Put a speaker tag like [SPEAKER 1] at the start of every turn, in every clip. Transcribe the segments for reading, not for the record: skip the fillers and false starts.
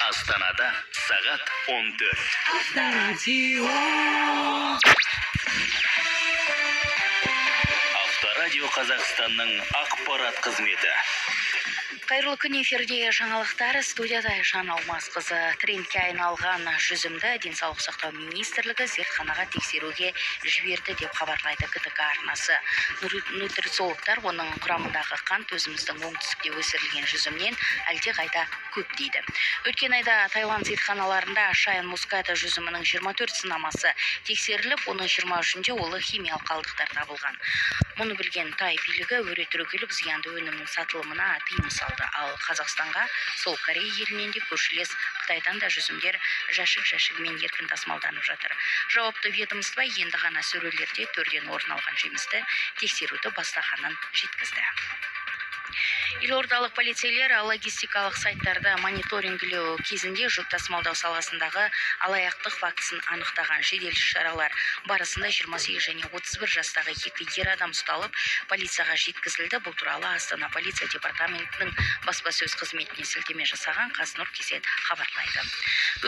[SPEAKER 1] Астанада сағат 14. Авторадио Қазақстанның ақпарат қызметі.
[SPEAKER 2] Қайырлы күн, эфирде жаңалықтар, студияда Айжан Алмасқызы. Трендке айналған жүзімді денсаулық сақтау министрлігі зертханаға тексеруге жіберді деп хабарлайды КТК арнасы. Нутрициологтар оның құрамындағы қант өзіміздің оңтүстікте өсірілген жүзімнен әлдеқайда көп дейді. Өткен айда Таиланд зертханаларында Шайын муската жүзімінің 24 сынамасы тексеріліп, оның 23-де олы химиялық қалдықтар табылған. Мұны білген Тай билігі өре түрегеліп зиянды өнімнің сатылымына тыйым салды. Ал Қазақстанға сол Корея елінен де көршілес Қытайдан да жүзімдер жәшік-жәшігімен еркін тасымалданып жатыр. Жауапты ведомство енді ғана сөрелерде төрден орын алған жемісті тексеруді бастағанын жеткізді. Елордалық полицейлер логистикалық сайттарды мониторингілеу кезінде жүк тасымалдау саласындағы алаяқтық фактісін анықтаған. Жедел шаралар барысында 28 және 31 жастағы екі ер адам ұсталып, полицияға жеткізілді. Бұл туралы Астана полиция департаментінің баспасөз қызметіне сілтеме жасаған Қазнұр Кесет хабарлайды.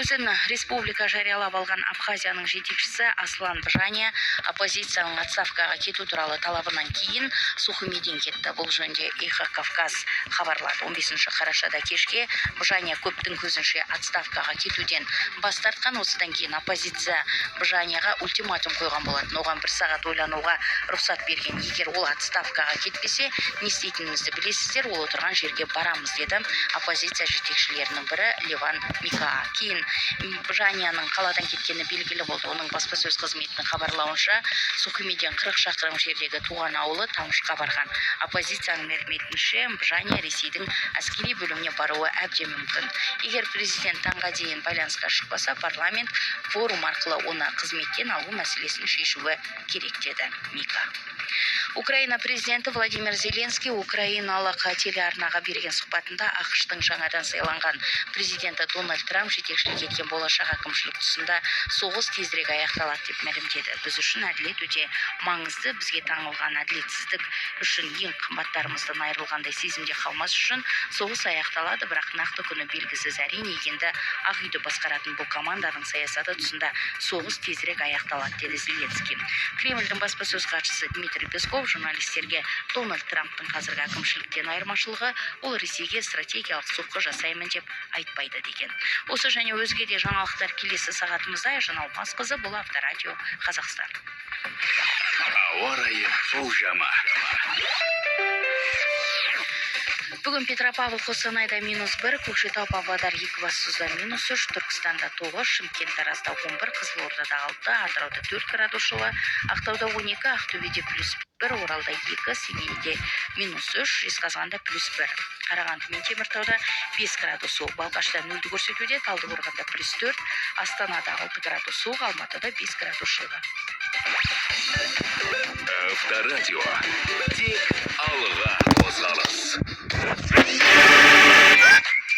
[SPEAKER 2] Өзін республика жариялап алған Абхазияның жетекшісі Аслан Бжания оппозицияның отставкаға кету туралы талабынан кейін Сухумиден кетті. Бұл жөнінде Эхо Кавказ хабарлады. 15 қарашада кешке Бжания көптің көзінше отставкаға кетуден бас тартқан. Осыдан кейін оппозиция Бжанияға ультиматум қойған болатын. Оған 1 сағат ойлануға рұқсат берген. Егер ол отставкаға кетпесе, не істейтінімізді білесіздер, ол отырған жерге барамыз деді оппозиция жетекшілерінің бірі Леван Мика. Кейін Бжанияның қаладан кеткені белгілі болды. Оның баспасөз қызметінің хабарлауынша Сухумиден 40 шақырым жердегі туған ауылы Тамышқа барған. Оппозицияның мәліметінше Бжания Ресейдің әскери бөліміне баруы әбден мүмкін. Егер президент таңға дейін байланысқа шықпаса, парламент форум арқылы оны қызметтен алу мәселесін шешуі керек деді Мика. Украина президенті Владимир Зеленский украиналық телеарнаға берген сұхбатында ақш-тың жаңадан сайланған президенті Дональд Трамп жетекшілік еткен болашақ әкімшілік тұсында соғыс тезірек аяқталады деп мәлімдеді. Біз үшін әділет өте маңызды, бізге таңылған әділетсіздік үшін ең қымбаттарымыздан айырылғандай сезімде қалмас үшін соғыс аяқталады, бірақ нақты күні белгісіз. Әрине, енді Ақ үйді басқаратын бұл команданың саясаты тұсында соғыс тезірек аяқталады деді Зеленский. Кремльдің баспасөз хатшысы Дмитрий Песков журналистерге Дональд Трамптың қазіргі әкімшіліктен айырмашылығы ол Ресейге стратегиялық соққы жасаймын деп айтпайды деген. Осы және өзге де жаңалықтар келесі сағатымызда. Айжан Алмасқызы, бұл Авторадио Қазақстан.
[SPEAKER 1] Ауа райы болжамы.
[SPEAKER 2] Бүгін Петропавл Қостанайда -1, Көкшетау Павлодар Екібастұзда -3, Түркістанда 9, Шымкент Таразда 11, Қызылордада 6, Атырауда 4 градус жылы, Ақтауда 12, Ақтөбеде +1, Оралда 2, Семейде -3, Жезқазғанда +1. Қарағанды мен Теміртауда 5 градус суық, Балқашта 0-ді көрсетуде, Талдықорғанда +4, Астанада 6 градус суық, Алматыда 5 градус жылы.
[SPEAKER 1] Авторадио. Тек алға қозғалыс.